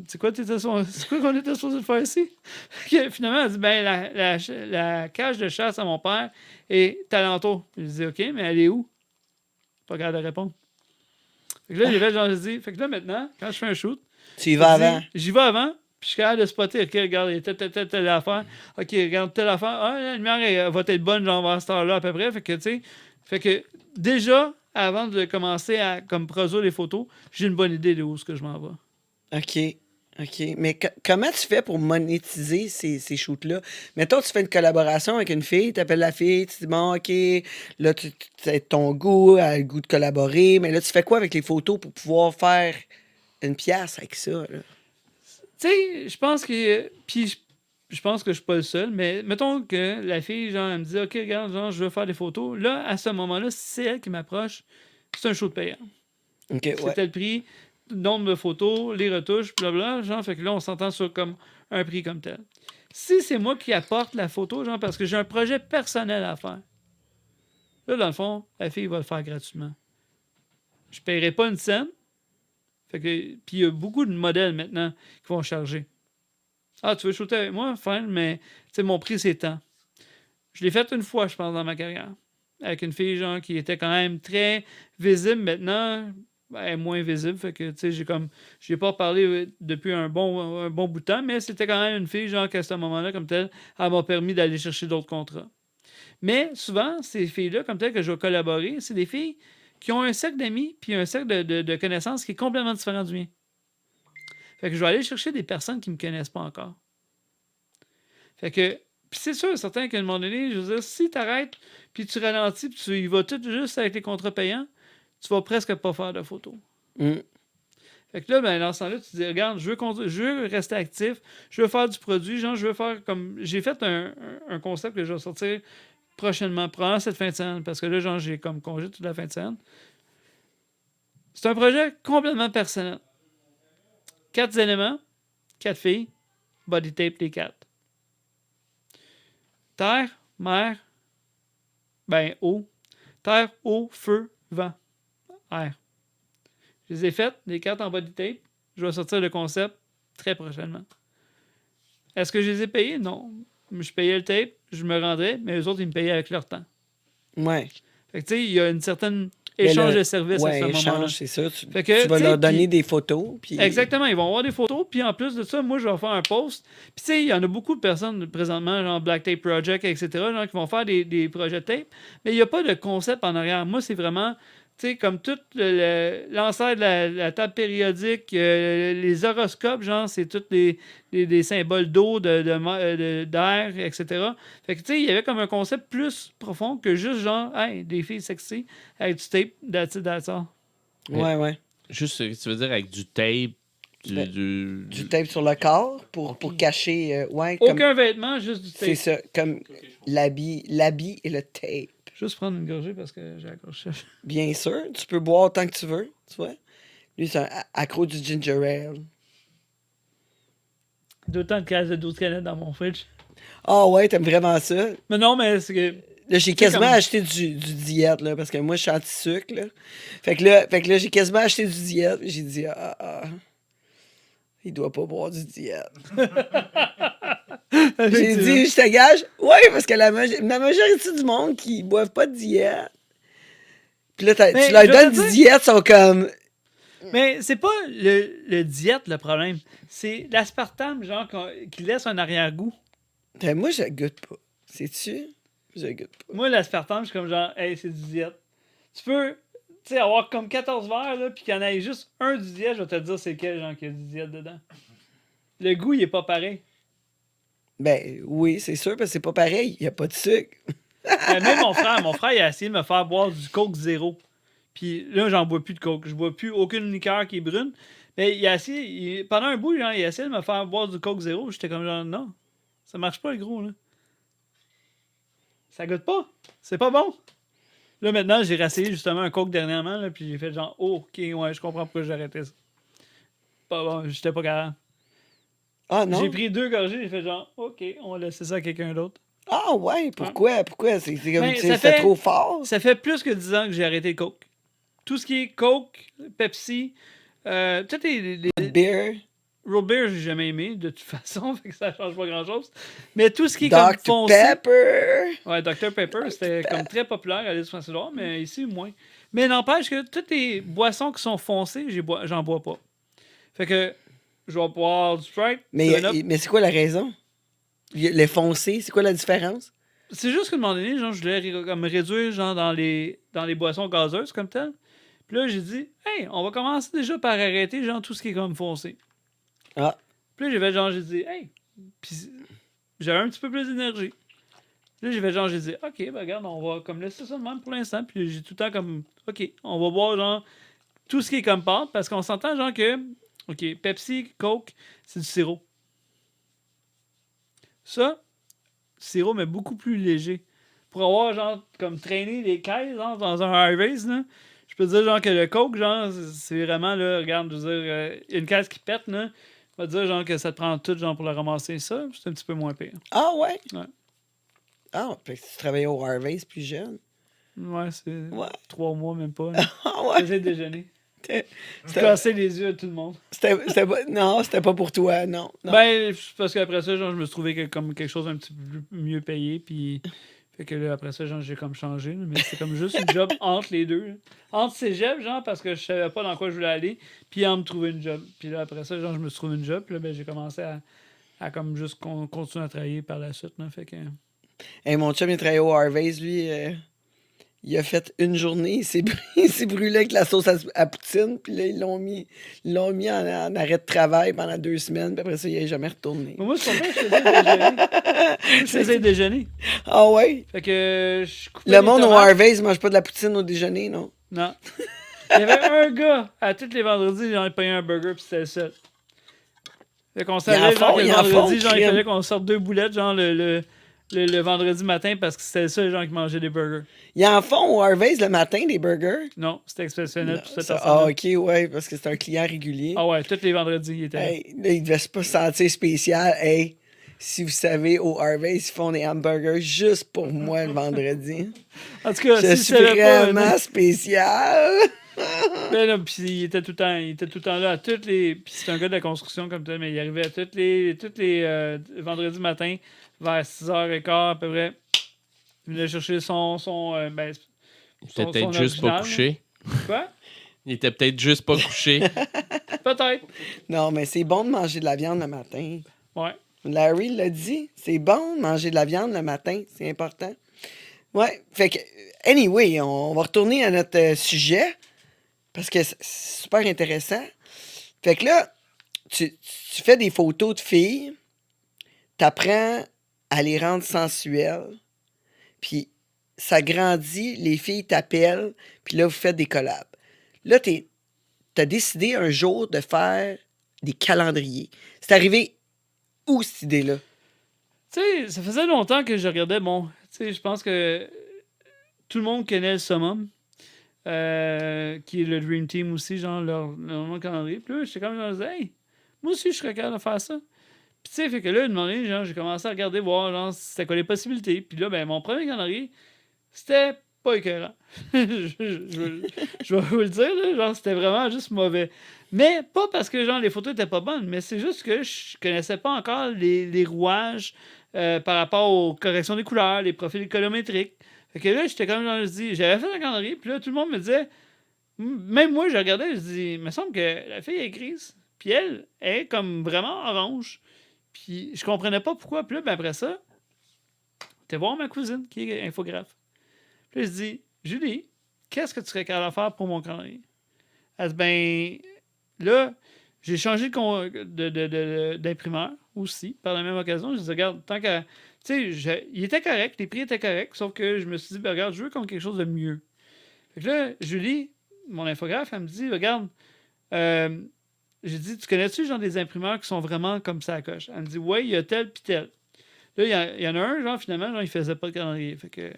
c'est quoi qu'on était supposé faire ici? Que finalement, elle dit, ben, la cage de chasse à mon père est alentour. Je dis, OK, mais elle est où? Pas capable de répondre. Fait que là, j'ai fait, genre, je dis, fait que là, maintenant, quand je fais un shoot, Tu y vas je dis, avant. j'y vais avant, puis je suis capable de spotter, OK, regarde, il y a telle affaire. OK, regarde, telle affaire. Ah, la lumière elle va être bonne, genre, vers cette heure-là, à peu près. Fait que, tu sais, fait que déjà, avant de commencer à comme produire les photos, j'ai une bonne idée de où est-ce que je m'en vais. OK. OK. Mais comment tu fais pour monétiser ces shoots-là? Mettons, tu fais une collaboration avec une fille, tu appelles la fille, tu dis, bon, OK, là, ton goût, elle a le goût de collaborer, mais là, tu fais quoi avec les photos pour pouvoir faire une pièce avec ça, là? Tu sais, je pense que. Puis je pense que je suis pas le seul, mais mettons que la fille, genre, elle me dit, OK, regarde, genre, je veux faire des photos. Là, à ce moment-là, si c'est elle qui m'approche, c'est un shoot payant. OK, C'est ouais. tel prix, nombre de photos, les retouches, blablabla, genre, fait que là, on s'entend sur comme un prix comme tel. Si c'est moi qui apporte la photo, genre, parce que j'ai un projet personnel à faire, là, dans le fond, la fille va le faire gratuitement. Je paierai pas une scène. Fait que, puis il y a beaucoup de modèles maintenant qui vont charger. Ah, tu veux shooter avec moi? Fine, mais tu sais, mon prix, c'est tant. Je l'ai fait une fois, je pense, dans ma carrière. Avec une fille, genre, qui était quand même très visible. Maintenant, elle est moins visible. Fait que, tu sais, j'ai pas parlé depuis un bon bout de temps, mais c'était quand même une fille, genre, qu'à ce moment-là, comme telle, elle m'a permis d'aller chercher d'autres contrats. Mais souvent, ces filles-là, comme telles, que je vais collaborer, c'est des filles qui ont un cercle d'amis puis un cercle de connaissances qui est complètement différent du mien. Fait que je vais aller chercher des personnes qui me connaissent pas encore. Fait que, puis c'est sûr, certain qu'à un moment donné, je veux dire, si tu arrêtes, puis tu ralentis, puis tu y vas tout juste avec les contrats payants, tu vas presque pas faire de photos. Mm. Fait que là, ben, dans ce temps-là, tu te dis, regarde, je veux rester actif, je veux faire du produit, genre, je veux faire comme. J'ai fait un concept que je vais sortir prochainement, probablement cette fin de semaine, parce que là, genre, j'ai comme congé toute la fin de semaine. C'est un projet complètement personnel. 4 éléments, 4 filles, body tape les 4. Terre, mer, eau. Terre, eau, feu, vent, air. Je les ai faites, les 4 en body tape. Je vais sortir le concept très prochainement. Est-ce que je les ai payés? Non. Je payais le tape, je me rendrais, mais eux autres, ils me payaient avec leur temps. Ouais. Fait que tu sais, il y a une certaine échange de services à ce moment-là. Échange, c'est ça. Tu que, vas leur donner puis, des photos. Puis... Exactement, ils vont avoir des photos, puis en plus de ça, moi, je vais faire un post. Puis tu sais, il y en a beaucoup de personnes présentement, genre Black Tape Project, etc., genre qui vont faire des projets de tape, mais il n'y a pas de concept en arrière. Moi, c'est vraiment, tu sais, comme tout l'ancêtre de la table périodique, les horoscopes, genre, c'est tous des symboles d'eau, d'air, etc. Fait que, tu sais, il y avait comme un concept plus profond que juste, genre, hey, des filles sexy avec du tape, that's all. Ouais. Juste, tu veux dire avec du tape, Ben, du... Du tape sur le corps pour cacher. Aucun vêtement, juste du tape. C'est ça, comme l'habit et le tape. Juste prendre une gorgée parce que j'ai la gorge sèche. Bien sûr, tu peux boire autant que tu veux, tu vois. Lui, c'est un accro du ginger ale. D'autant de cases de 12 canettes dans mon fridge. Ah ouais, t'aimes vraiment ça? Mais non, mais c'est que... Là, j'ai quasiment acheté du diète, là, parce que moi, je suis anti-sucre, là. Fait que là, j'ai quasiment acheté du diète. J'ai dit, il doit pas boire du diète. J'ai dit, je te gage, ouais, parce que la majorité du monde qui boivent pas de diète. Puis là, tu leur donnes du diète, ils sont comme... Mais c'est pas le diète le problème. C'est l'aspartame, genre, qui laisse un arrière-goût. Ben, moi, je goûte pas. Sais-tu? Je goûte pas. Moi, l'aspartame, je suis comme genre, hey, c'est du diète. Tu peux, tu sais, avoir comme 14 verres, là, puis qu'il y en ait juste un du diète, je vais te dire c'est quel, genre, qui a du diète dedans. Le goût, il est pas pareil. Ben, oui, c'est sûr, parce que c'est pas pareil. Il y a pas de sucre. Même mon frère, il a essayé de me faire boire du Coke zéro. Puis là, j'en bois plus de Coke. Je bois plus aucune liqueur qui est brune. Mais il a essayé, pendant un bout, genre, il a essayé de me faire boire du Coke zéro. J'étais comme genre, non, ça marche pas, le gros, là. Ça goûte pas. C'est pas bon. Là, maintenant, j'ai réessayé justement un Coke dernièrement, là, puis j'ai fait genre, oh, ok, ouais, je comprends pourquoi j'ai arrêté ça. Pas bon, j'étais pas capable. Ah non? J'ai pris 2 gorgées, j'ai fait genre, ok, on va laisser ça à quelqu'un d'autre. Ah ouais, pourquoi? Pourquoi? C'est comme, Ben, c'est trop fort? Ça fait plus que 10 ans que j'ai arrêté le Coke. tout ce qui est Coke, Pepsi, toutes les Beer, root beer, j'ai jamais aimé, de toute façon, fait que ça change pas grand-chose. Mais tout ce qui est comme Dr foncé... Pepper. Ouais, Dr Pepper, c'était comme très populaire à l'île du Saint-Édouard, mais ici, moins. Mais n'empêche que toutes les boissons qui sont foncées, j'en bois pas. Fait que je vais boire du Sprite, Mais, 7-Up. mais c'est quoi la raison? Les foncés, c'est quoi la différence? C'est juste qu'à un moment donné, genre, je voulais comme réduire genre, dans les boissons gazeuses comme tel. Puis là, j'ai dit, hey, on va commencer déjà par arrêter genre tout ce qui est comme foncé. Ah, Puis là, j'ai dit, hey, puis j'avais un petit peu plus d'énergie. Là, j'ai dit, OK, ben regarde, on va comme laisser ça de même pour l'instant. Puis j'ai tout le temps comme, OK, on va boire genre tout ce qui est comme pâte parce qu'on s'entend genre que, OK, Pepsi, Coke, c'est du sirop. Ça, sirop, mais beaucoup plus léger. Pour avoir genre comme traîné les caisses genre, dans un Harvey's, là, je peux te dire genre que le Coke, genre, c'est vraiment là, regarde, je veux dire, une caisse qui pète, là. On va dire genre que ça te prend tout genre pour la ramasser. Ça, c'est un petit peu moins pire. ah ouais? Ouais. Ah, fait que tu travaillais au Harvey's plus jeune. Ouais, c'est Ouais. 3 mois, même pas. Là. Ah Je ouais? faisais déjeuner. Je C'était cassais les yeux à tout le monde. non, c'était pas pour toi, non. Non. Ben, parce qu'après ça, genre, je me suis trouvé comme quelque chose un petit peu mieux payé. Puis, fait que là, après ça, genre, j'ai comme changé. Là, mais c'est comme juste une job entre les deux. Là. Entre cégep, genre, parce que je savais pas dans quoi je voulais aller. Puis, en me trouver une job. Puis là, après ça, genre, je me suis trouvé une job. Puis là, ben, j'ai commencé à comme juste continuer à travailler par la suite. Là, fait que... Hey, mon chum, il travaillait au Harvey's, lui. Il a fait une journée, il s'est brûlé avec la sauce à poutine, puis là, ils l'ont mis en arrêt de travail pendant 2 semaines, puis après ça, il n'est jamais retourné. Mais moi, c'est pour ça que je faisais déjeuner. Je faisais déjeuner. Ah ouais? Fait que je coupais Le les monde au tomates. Harvey's mange pas de la poutine au déjeuner, non? Non. Il y avait un gars, à tous les vendredis, j'en ai payé un burger, puis c'était le seul. Fait qu'on savait, genre, que le vendredi, genre, il fallait qu'on sorte 2 boulettes, genre, le vendredi matin, parce que c'était le seul, genre, qui mangeait des burgers. Ils en font au Harvey's le matin, des burgers? Non, c'était exceptionnel pour cette Ça- personne. ok, ouais, parce que c'est un client régulier. Ah ouais, tous les vendredis, il était là. Hey, là, il devait pas se sentir spécial. Hey, si vous savez, au Harvey's, ils font des hamburgers juste pour moi le vendredi. En tout cas, Je si suis tu savais pas... vraiment spécial. Ben là, puis il était tout le temps là à toutes les... Puis c'est un gars de la construction comme tel, mais il arrivait à tous les vendredis matin, vers 6h15 à peu près. Il venait chercher son ben, Il était son peut-être juste pas original, couché. Quoi? Il était peut-être juste pas couché. Peut-être. Non, mais c'est bon de manger de la viande le matin. Ouais. Larry l'a dit. C'est bon de manger de la viande le matin. C'est important. Ouais. Fait que, anyway, on va retourner à notre sujet. Parce que c'est super intéressant. Fait que là, tu fais des photos de filles. T'apprends à les rendre sensuelles. Puis ça grandit. Les filles t'appellent. Puis là, vous faites des collabs. Là, t'as décidé un jour de faire des calendriers. C'est arrivé où, cette idée-là? Tu sais, ça faisait longtemps que je regardais, bon, tu sais, je pense que tout le monde connaît le Summum, qui est le Dream Team aussi, genre, leur calendrier. Puis là, j'étais comme, je me disais, hey, moi aussi, je serais capable de faire ça. Puis tu sais, fait que là, une moment, genre, j'ai commencé à regarder, voir, genre, c'était quoi les possibilités. Puis là, ben, mon premier calendrier, c'était pas écœurant. je vais vous le dire, là, genre, c'était vraiment juste mauvais. Mais pas parce que, genre, les photos étaient pas bonnes, mais c'est juste que je connaissais pas encore les rouages par rapport aux corrections des couleurs, les profils colorimétriques. Fait que là, j'étais comme, genre, je dis, j'avais fait un calendrier, puis là, tout le monde me disait, même moi, je regardais, je dis, il me semble que la fille est grise, puis elle est comme vraiment orange. Puis je comprenais pas pourquoi. Puis là, ben après ça, j'étais voir ma cousine qui est infographe. Puis là, je dis, Julie, qu'est-ce que tu serais capable de faire pour mon calendrier? Elle dit, ben, là, j'ai changé d'imprimeur aussi, par la même occasion. Je dis, regarde, tant que. Tu sais, il était correct, les prix étaient corrects, sauf que je me suis dit, ben, regarde, je veux comme quelque chose de mieux. Fait que là, Julie, mon infographe, elle me dit, regarde, j'ai dit, tu connais-tu, genre, des imprimeurs qui sont vraiment comme ça à coche? Elle me dit, ouais, il y a tel pis tel. Là, il y en a un, genre, finalement, genre, il faisait pas de calendrier. Fait que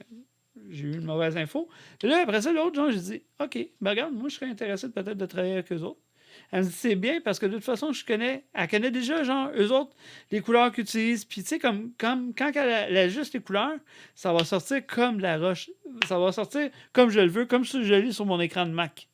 j'ai eu une mauvaise info. Et là, après ça, l'autre, genre, j'ai dit, OK, ben regarde, moi, je serais intéressé peut-être de travailler avec eux autres. Elle me dit, c'est bien parce que de toute façon, elle connaît déjà, genre, eux autres, les couleurs qu'ils utilisent. Puis, tu sais, comme quand elle ajuste les couleurs, ça va sortir comme de la roche. Ça va sortir comme je le veux, comme si je le lis sur mon écran de Mac.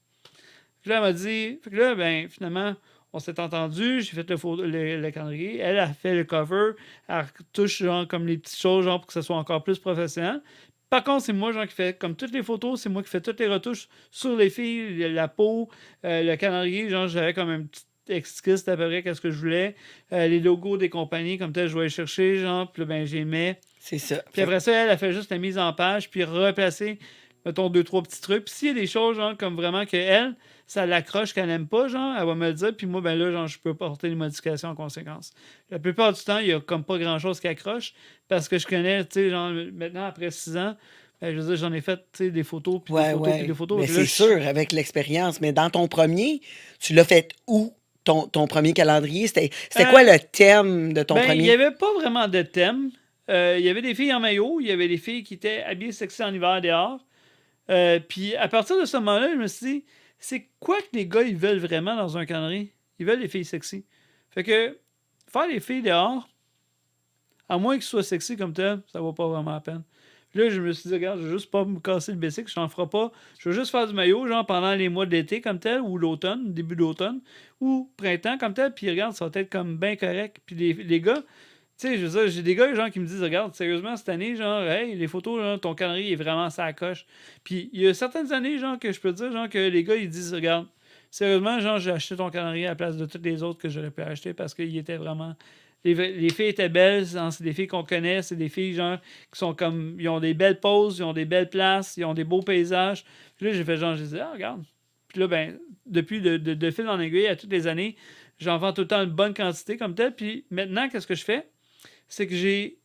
Puis là, elle m'a dit... Fait que là, ben, finalement, on s'est entendu, j'ai fait le calendrier. Elle a fait le cover. Elle retouche, genre, comme les petites choses, genre, pour que ça soit encore plus professionnel. Par contre, c'est moi, genre, qui fait comme toutes les photos, c'est moi qui fais toutes les retouches sur les filles, la peau, le calendrier. Genre, j'avais comme un petit esquisse d'à peu près qu'est-ce que je voulais. Les logos des compagnies, comme tel, je vais les chercher, genre, puis là, ben, j'y mets. C'est ça. Puis après ça, elle a fait juste la mise en page, puis replacer, mettons, 2, 3 petits trucs. Puis s'il y a des choses, genre, comme vraiment que elle, ça l'accroche qu'elle n'aime pas, genre, elle va me le dire, puis moi, ben là, genre, je peux porter les modifications en conséquence. La plupart du temps, il y a comme pas grand-chose qui accroche, parce que je connais, tu sais, genre, maintenant, après 6 ans, ben, je veux dire, j'en ai fait, tu sais, des photos, puis des photos, puis des photos. Mais Puis là, c'est sûr, avec l'expérience. Mais dans ton premier, tu l'as fait où? Ton premier calendrier? C'était quoi le thème de ton ben, il premier? n'y avait pas vraiment de thème. Il y avait des filles en maillot, il y avait des filles qui étaient habillées sexy en hiver dehors. Puis à partir de ce moment-là, je me suis dit, c'est quoi que les gars, ils veulent vraiment dans un calendrier? Ils veulent des filles sexy. Fait que faire des filles dehors, à moins qu'ils soient sexy comme tel, ça vaut pas vraiment la peine. Puis là, je me suis dit, regarde, je vais juste pas me casser le basic, je n'en ferai pas. Je vais juste faire du maillot, genre pendant les mois de l'été comme tel, ou l'automne, début d'automne, ou printemps comme tel, puis regarde, ça va être comme bien correct. Puis les gars, tu sais, je veux dire, j'ai des gars genre, qui me disent, regarde, sérieusement, cette année, genre, hey, les photos, genre, ton calendrier est vraiment ça coche. Puis il y a certaines années, genre, que je peux dire, genre, que les gars, ils disent, regarde, sérieusement, genre, j'ai acheté ton calendrier à la place de toutes les autres que j'aurais pu acheter parce qu'il était vraiment. Les filles étaient belles, hein, c'est des filles qu'on connaît, c'est des filles, genre, qui sont comme. Ils ont des belles poses, ils ont des belles places, ils ont des beaux paysages. Puis là, j'ai fait genre, j'ai dit, ah, regarde. Puis là, ben, depuis de fil en aiguille, à toutes les années, j'en vends tout le temps une bonne quantité comme tel. Puis maintenant, qu'est-ce que je fais? C'est que j'ai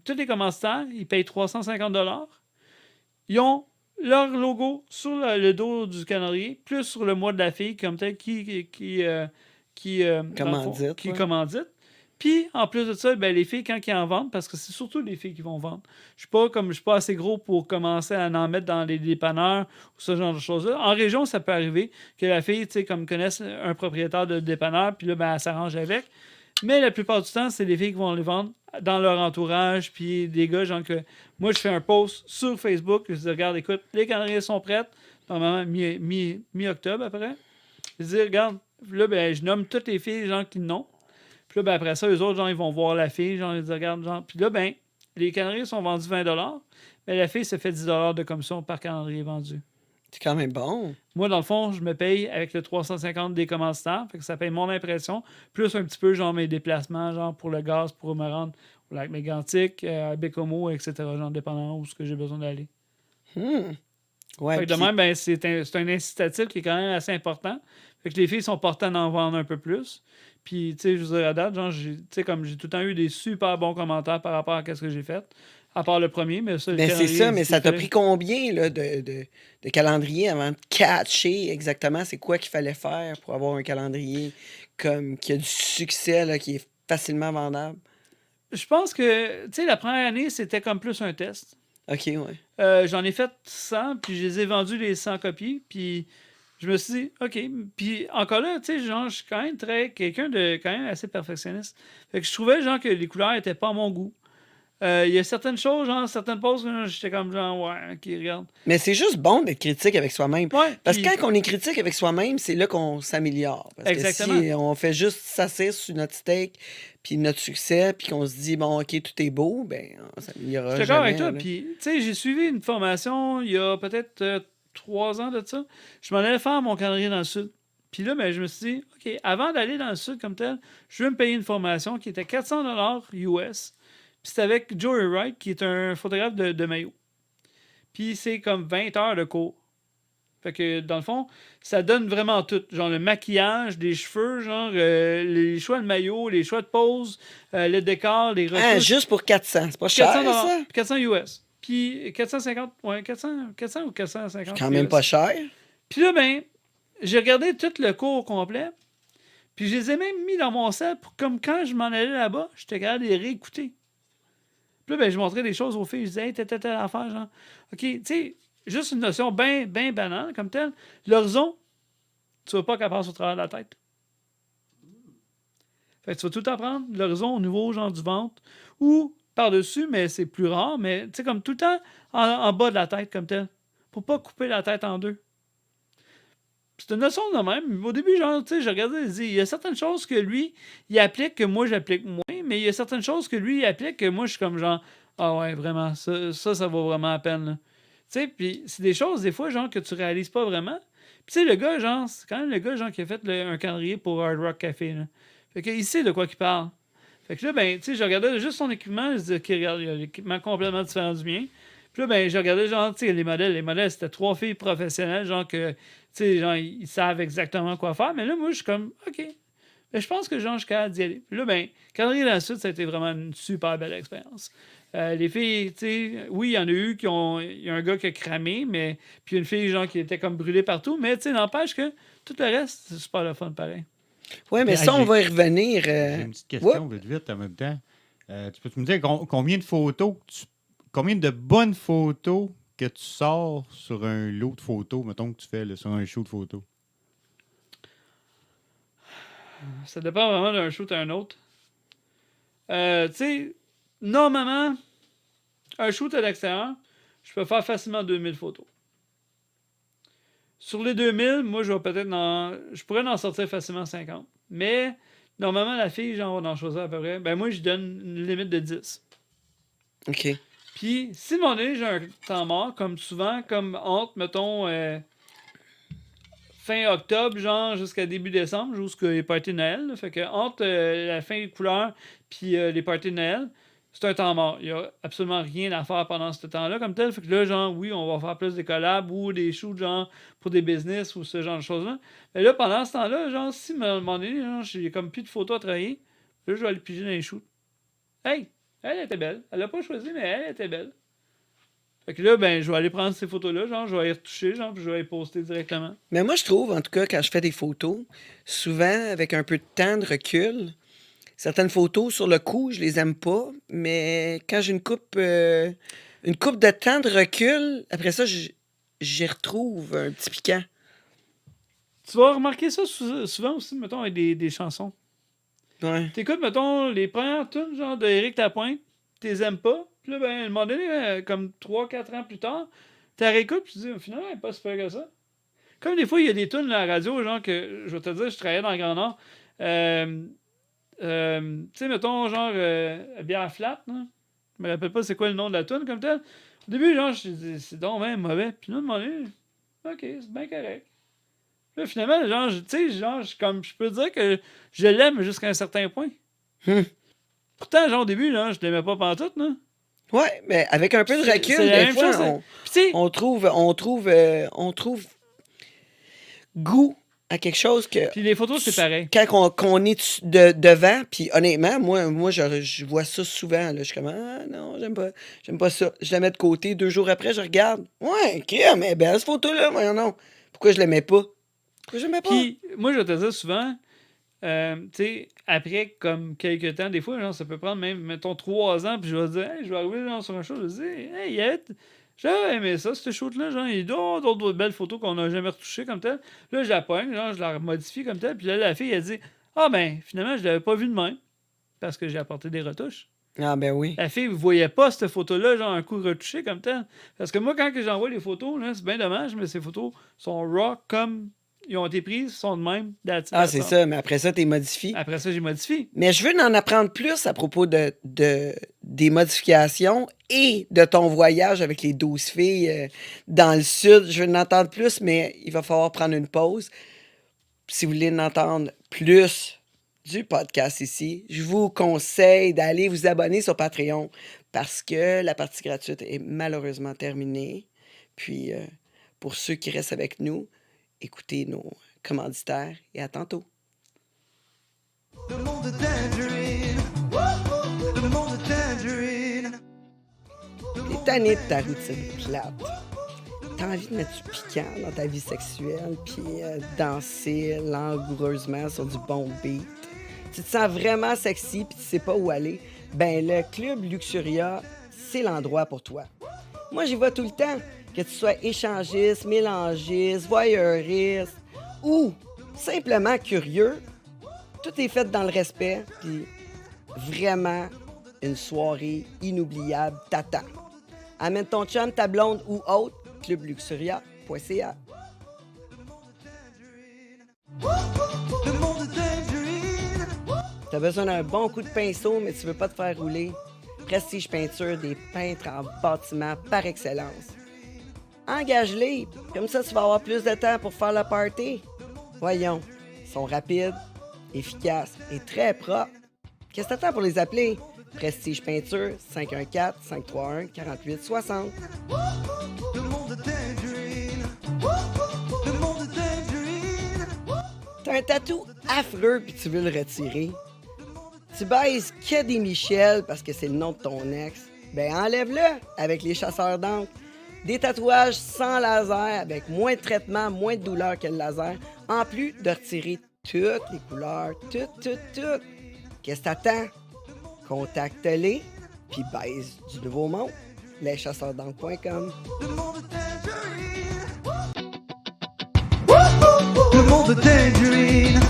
tous les commanditaires, ils payent 350 $. Ils ont leur logo sur le dos du calendrier, plus sur le mois de la fille, comme tel, dans le fond, Commandite, qui ouais. commandite. Puis, en plus de ça, ben, les filles, quand ils en vendent, parce que c'est surtout les filles qui vont vendre. Je suis pas assez gros pour commencer à en mettre dans les dépanneurs ou ce genre de choses-là. En région, ça peut arriver que la fille, tu sais, comme connaisse un propriétaire de dépanneur, puis là, ben, elle s'arrange avec. Mais la plupart du temps, c'est les filles qui vont les vendre dans leur entourage, puis des gars, genre que moi, je fais un post sur Facebook, je dis, regarde, écoute, les calendriers sont prêts, normalement mi-octobre après. Je dis, regarde, là, ben, je nomme toutes les filles, genre, qui l'ont. Puis là, ben, après ça, eux autres, genre, ils vont voir la fille, genre, ils disent, regarde, genre. Puis là, ben, les calendriers sont vendus 20 $, mais la fille se fait 10 $ de commission par calendrier vendu. C'est quand même bon. Moi, dans le fond, je me paye avec le 350 des commanditaires. Fait que ça paye mon impression, plus un petit peu, genre, mes déplacements, genre, pour le gaz, pour me rendre au lac Mégantic, à Bécomo, etc., genre, dépendant où ce que j'ai besoin d'aller. Ouais, Fait que de puis- même, ben, c'est un incitatif qui est quand même assez important. Fait que les filles sont portées d'en vendre un peu plus. Puis, tu sais, je vous dire, à date, genre, tu sais, comme j'ai tout le temps eu des super bons commentaires par rapport à ce que j'ai fait. À part le premier, mais ça, le Mais c'est calendrier, ça, mais c'est ça t'a fait. pris combien là, de calendrier avant de catcher exactement c'est quoi qu'il fallait faire pour avoir un calendrier comme qui a du succès, là, qui est facilement vendable? Je pense que, tu sais, la première année, c'était comme plus un test. OK, ouais. J'en ai fait 100, puis je les ai vendus les 100 copies, puis je me suis dit, OK. Puis encore là, tu sais, genre, je suis quand même quelqu'un de quand même assez perfectionniste. Fait que je trouvais, genre, que les couleurs étaient pas à mon goût. Il y a certaines choses, genre, certaines poses, j'étais comme genre, ouais, OK, regarde. Mais c'est juste bon d'être critique avec soi-même. Ouais, Parce que puis- quand on est critique avec soi-même, c'est là qu'on s'améliore. Parce Exactement. que si on fait juste s'asseoir sur notre steak, puis notre succès, puis qu'on se dit, bon, OK, tout est beau, ben, on s'améliorera Je suis d'accord avec jamais, toi. là. Puis, tu sais, j'ai suivi une formation il y a peut-être 3 ans de ça. Je m'en allais faire mon calendrier dans le sud. Puis là, ben, je me suis dit, OK, avant d'aller dans le sud comme tel, je vais me payer une formation qui était 400 $ US. Puis c'était avec Joey Wright, qui est un photographe de maillot. Puis c'est comme 20 heures de cours. Fait que, dans le fond, ça donne vraiment tout. Genre le maquillage, des cheveux, genre les choix de maillot, les choix de pose, le décor, les Ah, retouches. juste pour 400. C'est pas cher, 400 ça? 400 US. Puis 450, ouais, 400 ou 450 Quand même US. pas cher. Puis là, ben, j'ai regardé tout le cours au complet. Puis je les ai même mis dans mon set pour comme quand je m'en allais là-bas, j'étais capable de les réécouter. Puis là, ben, je montrais des choses aux filles. Je disais, hey, telle affaire, genre. OK, tu sais, juste une notion bien banale comme telle. L'horizon, tu vas pas qu'elle passe au travers de la tête. Fait que tu vas tout apprendre l'horizon au niveau genre du ventre ou par-dessus, mais c'est plus rare, mais tu sais, comme tout le temps en bas de la tête comme tel. Pour pas couper la tête en deux. c'est une notion de même. Au début, genre, tu sais, je regardais, il y a certaines choses que lui, il applique que moi, j'applique moins, mais il y a certaines choses que lui, il applique que moi, je suis comme genre, ah ouais, vraiment, ça vaut vraiment la peine, là. Tu sais, puis c'est des choses, des fois, genre, que tu réalises pas vraiment. Puis tu sais, le gars, genre, c'est quand même le gars, genre, qui a fait un calendrier pour Hard Rock Café, là. Fait qu'il sait de quoi qu'il parle. Fait que là, ben, tu sais, je regardais juste son équipement, je disais, OK, regarde, il y a l'équipement complètement différent du mien. Puis là, ben, je regardais, genre, tu sais, les modèles. Les modèles, c'était 3 filles professionnelles, genre, que, tu sais, genre, ils savent exactement quoi faire. Mais là, moi, je suis comme, OK. Ben, je pense que, genre, je suis capable d'y aller. Puis là, ben, calendrier dans le sud, ça a été vraiment une super belle expérience. Les filles, tu sais, oui, il y en a eu qui ont. Il y a un gars qui a cramé, mais. Puis une fille, genre, qui était comme brûlée partout. Mais, tu sais, n'empêche que tout le reste, c'est super le fun, pareil. Ouais, mais Puis, ça, hey, on va y revenir. j'ai une petite question, vite, en même temps. Tu peux me dire combien de photos, combien de bonnes photos que tu sors sur un lot de photos, mettons, que tu fais là, sur un show de photos? Ça dépend vraiment d'un shoot à un autre. Tu sais, normalement, un shoot à l'extérieur, je peux faire facilement 2000 photos. Sur les 2000, moi, je pourrais en sortir facilement 50. Mais, normalement, la fille, genre, va en choisir à peu près. Ben, moi, je donne une limite de 10. OK. Puis, si mon donné, j'ai un temps mort, comme souvent, comme entre, mettons, fin octobre, genre, jusqu'à début décembre, jusqu'à les parties de Noël. Là. Fait que entre la fin des couleurs puis les parties de Noël, c'est un temps mort. Il n'y a absolument rien à faire pendant ce temps-là comme tel. Fait que là, genre, oui, on va faire plus des collabs ou des shoots, genre, pour des business ou ce genre de choses-là. Mais là, pendant ce temps-là, genre, si à un moment donné, genre, j'ai comme plus de photos à travailler, là, je vais aller piger dans les shoots. Hey! Elle était belle. Elle l'a pas choisi, mais elle était belle. Fait que là, ben, je vais aller prendre ces photos-là, genre, je vais les retoucher, genre, puis je vais les poster directement. Mais moi, je trouve, en tout cas, quand je fais des photos, souvent, avec un peu de temps de recul, certaines photos, sur le coup, je les aime pas, mais quand j'ai une coupe de temps de recul, après ça, j'y retrouve un petit piquant. Tu vas remarquer ça souvent aussi, mettons, avec des chansons. Ouais. T'écoutes, mettons, les premières tunes, genre, d'Éric Lapointe, t'es aimes pas, puis là, ben, à un moment donné, comme 3-4 ans plus tard, tu la réécoutes, puis tu te dis, finalement, elle est pas super que ça. Comme des fois, il y a des tunes à la radio, genre, que, je vais te dire, je travaillais dans le Grand Nord, tu sais, mettons, genre, Bière Flat, là. Je me rappelle pas c'est quoi le nom de la tune comme tel. Au début, genre, je me dis, c'est donc même mauvais. Puis là, à un moment donné, ok, c'est bien correct. Là, finalement, genre, tu sais, genre, comme je peux dire que je l'aime jusqu'à un certain point. Hum. Pourtant, genre, au début, là, je l'aimais pas pantoute, là. Ouais, mais avec un peu de recul, C'est la des même fois, chose, Puis, tu sais, on trouve goût à quelque chose que puis les photos, c'est pareil. quand qu'on est devant, puis honnêtement, moi je vois ça souvent. Là, je suis comme, ah non, j'aime pas ça. Je la mets de côté, 2 jours après, je regarde. Ouais, ok, mais belle cette photo-là, voyons non. Pourquoi je l'aimais pas? Pourquoi je l'aimais pas? Puis, moi, je vais te dire souvent, tu sais, après, comme quelques temps, des fois, genre, ça peut prendre même, mettons, 3 ans, puis je vais dire, hey, je vais arriver genre, sur un show, je vais dire, hey, j'avais aimé ça, ce shoot-là, genre, il y a d'autres belles photos qu'on n'a jamais retouchées comme tel. Là, je la pogne, genre, je la modifie comme tel, puis là, la fille, elle dit, ah ben, finalement, je l'avais pas vue de même, parce que j'ai apporté des retouches. Ah ben oui. La fille ne voyait pas cette photo-là, genre, un coup retouché comme tel. Parce que moi, quand que j'envoie les photos, là, c'est bien dommage, mais ces photos sont raw comme ils ont été prises, sont de même. That's it, Ah, that's c'est all. ça, mais après ça, t'es modifié. Après ça, j'ai modifié. Mais je veux en apprendre plus à propos des modifications et de ton voyage avec les 12 filles dans le sud. Je veux en entendre plus, mais il va falloir prendre une pause. Si vous voulez en entendre plus du podcast ici, je vous conseille d'aller vous abonner sur Patreon parce que la partie gratuite est malheureusement terminée. Puis, pour ceux qui restent avec nous, écoutez nos commanditaires et à tantôt. Le monde de Tangerine. Le monde de Tangerine. T'es tanné de ta routine plate. T'as envie de mettre du piquant dans ta vie sexuelle puis danser langoureusement sur du bon beat. Tu te sens vraiment sexy puis tu sais pas où aller. Ben, le Club Luxuria, c'est l'endroit pour toi. Moi, j'y vais tout le temps. Que tu sois échangiste, mélangiste, voyeuriste ou simplement curieux, tout est fait dans le respect, puis vraiment une soirée inoubliable t'attend. Amène ton chum, ta blonde ou autre, clubluxuria.ca. besoin d'un bon coup de pinceau, mais tu veux pas te faire rouler? Prestige Peinture, des peintres en bâtiment par excellence. Engage-les, comme ça tu vas avoir plus de temps pour faire le party. Voyons, ils sont rapides, efficaces et très propres. Qu'est-ce que t'attends pour les appeler? Prestige Peinture, 514-531-4860. Le monde de Tangerine. Le monde de Tangerine. T'as un tatou affreux puis tu veux le retirer. Tu baises que des Michel parce que c'est le nom de ton ex. Ben enlève-le avec les chasseurs d'encre. Des tatouages sans laser avec moins de traitement, moins de douleur que le laser, en plus de retirer toutes les couleurs, toutes. Qu'est-ce que t'attends? Contacte-les puis baise du nouveau monde. leschasseursd'encre.com. Le monde de Tangerine. Le monde de Tangerine.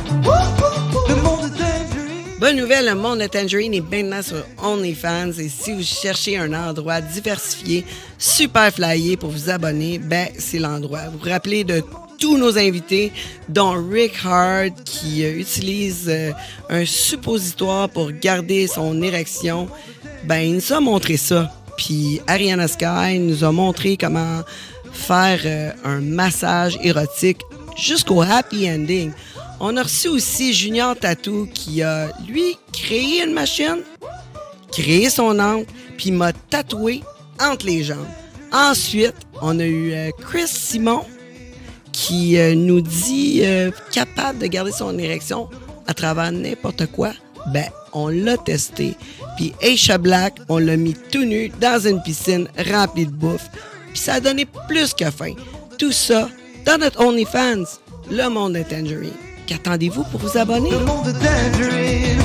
Le monde de Tangerine. Bonne nouvelle, le monde de Tangerine est maintenant sur OnlyFans et si vous cherchez un endroit diversifié, super flyé pour vous abonner, ben c'est l'endroit. Vous vous rappelez de tous nos invités, dont Rick Hard qui utilise un suppositoire pour garder son érection. Ben il nous a montré ça. Puis Ariana Sky nous a montré comment faire un massage érotique jusqu'au happy ending. On a reçu aussi Junior Tattoo qui a, lui, créé une machine, créé son encre, puis m'a tatoué entre les jambes. Ensuite, on a eu Chris Simon qui nous dit capable de garder son érection à travers n'importe quoi. Ben, on l'a testé. Puis Aisha Black, on l'a mis tout nu dans une piscine remplie de bouffe. Puis ça a donné plus que faim. Tout ça dans notre OnlyFans, le monde de Tangerine. Qu'attendez-vous pour vous abonner? Le monde de Tangerine.